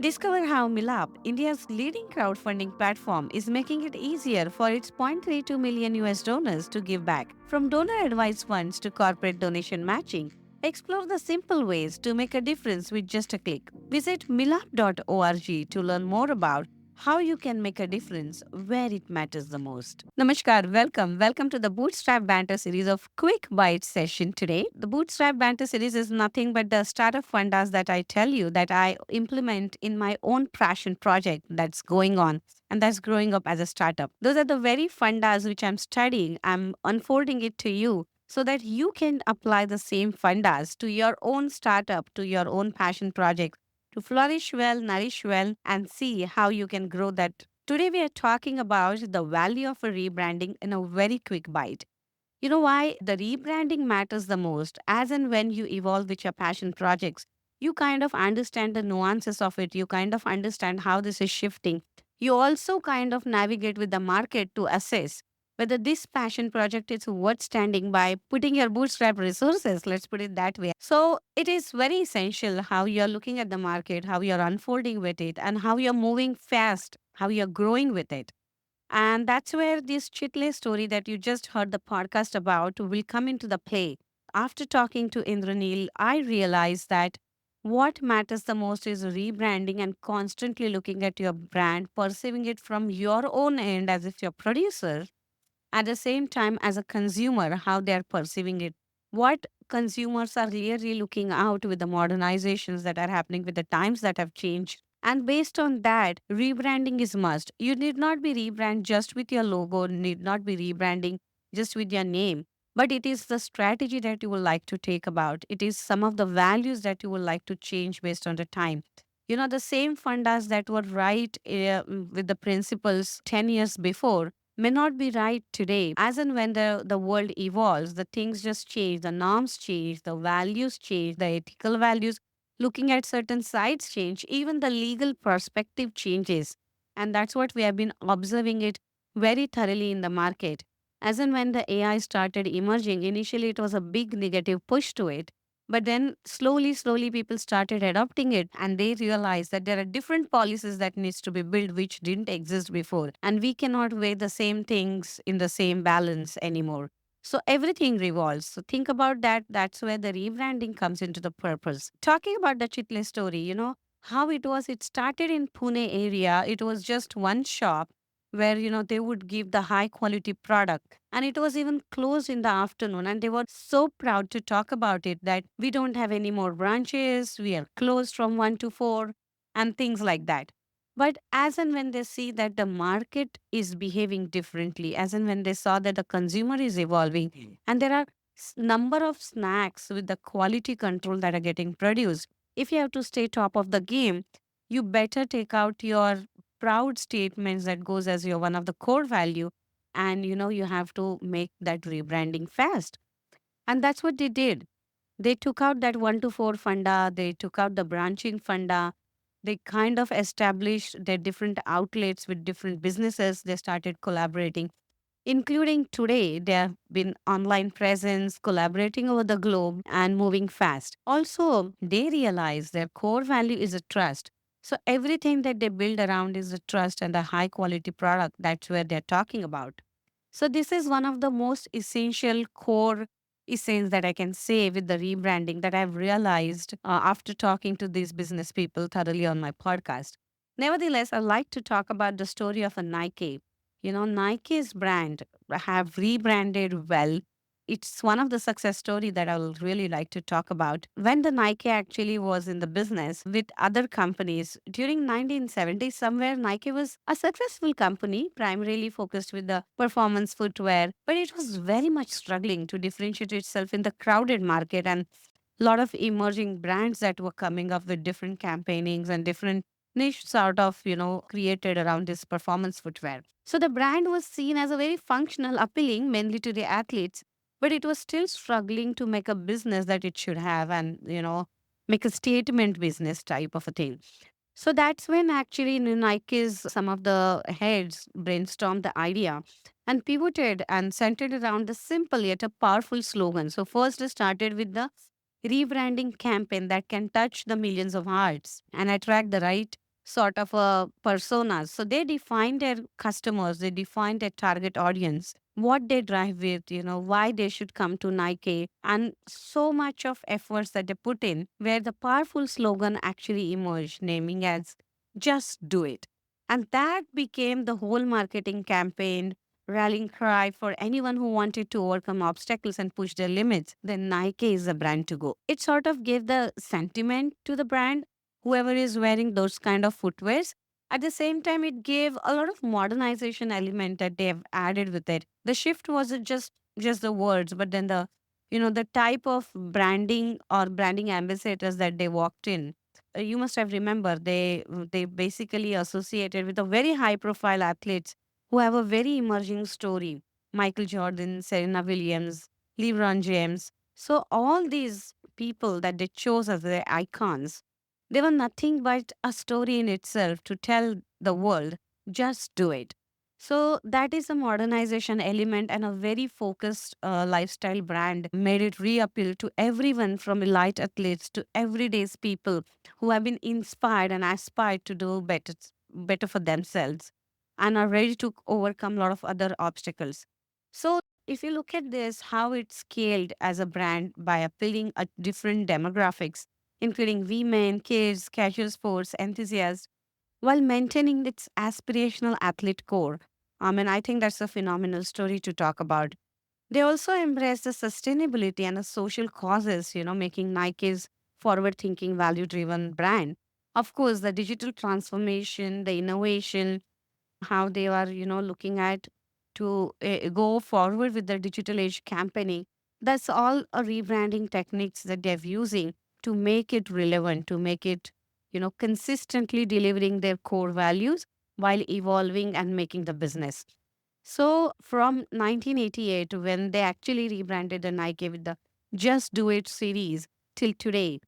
Discover how Milap, India's leading crowdfunding platform, is making it easier for its 0.32 million US donors to give back. From donor advised funds to corporate donation matching, explore the simple ways to make a difference with just a click. Visit milap.org to learn more about how you can make a difference where it matters the most. Namaskar, welcome. Welcome to the Bootstrap Banter series of quick bite session today. The Bootstrap Banter series is nothing but the startup fundas that I tell you that I implement in my own passion project that's going on and that's growing up as a startup. Those are the very fundas which I'm studying. I'm unfolding it to you so that you can apply the same fundas to your own startup, to your own passion project to flourish well, nourish well, and see how you can grow that. Today, we are talking about the value of a rebranding in a very quick bite. You know why the rebranding matters the most? As and when you evolve with your passion projects, you kind of understand the nuances of it. You kind of understand how this is shifting. You also kind of navigate with the market to assess whether this passion project is worth standing by putting your bootstrap resources, let's put it that way. So it is very essential how you're looking at the market, how you're unfolding with it, and how you're moving fast, how you're growing with it. And that's where this Chitle story that you just heard the podcast about will come into the play. After talking to Indranil, I realized that what matters the most is rebranding and constantly looking at your brand, perceiving it from your own end as if you're producer, at the same time as a consumer, how they're perceiving it. What consumers are really looking out with the modernizations that are happening with the times that have changed. And based on that, rebranding is must. You need not be rebrand just with your logo, need not be rebranding just with your name. But it is the strategy that you would like to take about. It is some of the values that you would like to change based on the time. You know, the same fundas that were right with the principles 10 years before may not be right today. As and when the world evolves, the things just change, the norms change, the values change, the ethical values, looking at certain sides change, even the legal perspective changes. And that's what we have been observing it very thoroughly in the market. As and when the AI started emerging, initially it was a big negative push to it. But then slowly, people started adopting it and they realized that there are different policies that needs to be built which didn't exist before. And we cannot weigh the same things in the same balance anymore. So everything revolves. So think about that. That's where the rebranding comes into the purpose. Talking about the Chitle story, you know, how it was, it started in Pune area. It was just one shop where, you know, they would give the high quality product. And it was even closed in the afternoon. And they were so proud to talk about it that we don't have any more branches. We are closed from 1 to 4 and things like that. But as and when they see that the market is behaving differently, as and when they saw that the consumer is evolving, and there are number of snacks with the quality control that are getting produced, if you have to stay top of the game, you better take out your proud statements that goes as your one of the core value, and you know you have to make that rebranding fast. And that's what they did. They took out that 1 to 4 funda, they took out the branching funda, they kind of established their different outlets with different businesses. They started collaborating, including today. They have been online presence, collaborating over the globe, and moving fast. Also, they realize their core value is a trust. So everything that they build around is a trust and a high quality product. That's where they're talking about. So this is one of the most essential core essence that I can say with the rebranding that I've realized after talking to these business people thoroughly on my podcast. Nevertheless, I like to talk about the story of a Nike. You know, Nike's brand have rebranded well. It's one of the success story that I will really like to talk about. When the Nike actually was in the business with other companies during 1970s, somewhere Nike was a successful company, primarily focused with the performance footwear, but it was very much struggling to differentiate itself in the crowded market and lot of emerging brands that were coming up with different campaignings and different niche sort of, you know, created around this performance footwear. So the brand was seen as a very functional, appealing mainly to the athletes, but it was still struggling to make a business that it should have and, you know, make a statement business type of a thing. So that's when actually Nike's some of the heads brainstormed the idea and pivoted and centered around the simple yet a powerful slogan. So first they started with the rebranding campaign that can touch the millions of hearts and attract the right sort of a personas. So they define their customers, they define their target audience, what they drive with, why they should come to Nike, and so much of efforts that they put in, where the powerful slogan actually emerged, naming as just do it. And that became the whole marketing campaign, rallying cry for anyone who wanted to overcome obstacles and push their limits. Then Nike is the brand to go. It sort of gave the sentiment to the brand, whoever is wearing those kind of footwears. At the same time, it gave a lot of modernization element that they have added with it. The shift wasn't just the words, but then the type of branding or branding ambassadors that they walked in. You must have remembered they basically associated with a very high profile athletes who have a very emerging story. Michael Jordan, Serena Williams, LeBron James. So all these people that they chose as their icons, they were nothing but a story in itself to tell the world, just do it. So that is a modernization element, and a very focused lifestyle brand made it reappeal to everyone from elite athletes to everyday people who have been inspired and aspired to do better for themselves and are ready to overcome a lot of other obstacles. So if you look at this, how it scaled as a brand by appealing at different demographics, including women, kids, casual sports enthusiasts, while maintaining its aspirational athlete core. I think that's a phenomenal story to talk about. They also embrace the sustainability and the social causes, making Nike's forward thinking, value driven brand. Of course, the digital transformation, the innovation, how they are, looking at to go forward with the digital age campaigning. That's all a rebranding techniques that they're using to make it relevant, to make it, consistently delivering their core values while evolving and making the business. So from 1988, when they actually rebranded the Nike with the Just Do It series till today,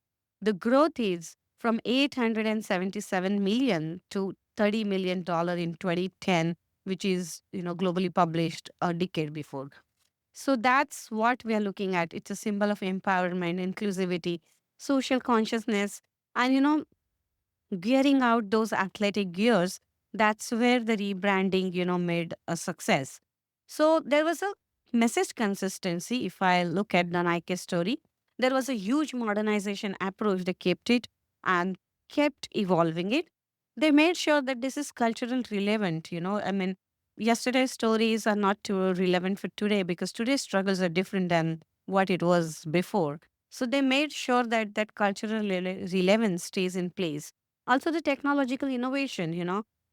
the growth is from 877 million to $30 million in 2010, which is globally published a decade before. So that's what we are looking at. It's a symbol of empowerment, inclusivity, social consciousness, and gearing out those athletic gears. That's where the rebranding made a success. So there was a message consistency. If I look at the Nike story, there was a huge modernization approach. They kept it and kept evolving it. They made sure that this is cultural relevant. Yesterday's stories are not too relevant for today because today's struggles are different than what it was before. So they made sure that that cultural relevance stays in place. Also, the technological innovation,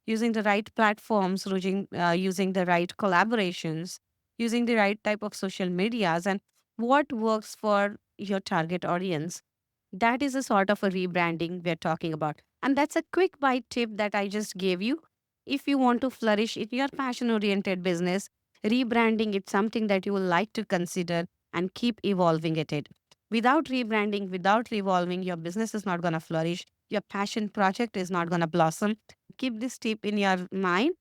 using the right platforms, using the right collaborations, using the right type of social medias, and what works for your target audience. That is a sort of a rebranding we're talking about. And that's a quick bite tip that I just gave you. If you want to flourish in your passion oriented business, rebranding is something that you will like to consider and keep evolving at it. Without rebranding, without revolving, your business is not going to flourish. Your passion project is not going to blossom. Keep this tip in your mind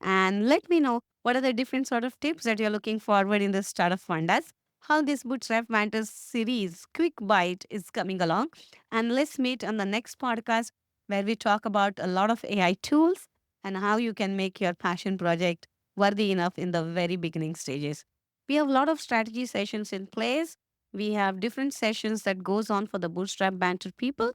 and let me know what are the different sort of tips that you're looking forward in the startup fund as how this Bootstrap Banter series quick bite is coming along. And let's meet on the next podcast where we talk about a lot of AI tools and how you can make your passion project worthy enough in the very beginning stages. We have a lot of strategy sessions in place. We have different sessions that goes on for the Bootstrap Banter people.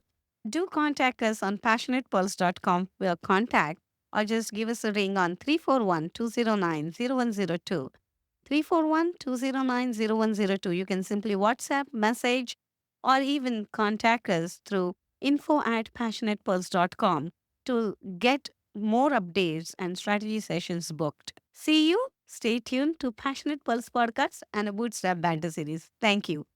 Do contact us on passionatepulse.com with contact or just give us a ring on 341-209-0102. 341-209-0102. You can simply WhatsApp, message, or even contact us through info@passionatepulse.com to get more updates and strategy sessions booked. See you. Stay tuned to Passionate Pulse podcast and a Bootstrap Banter series. Thank you.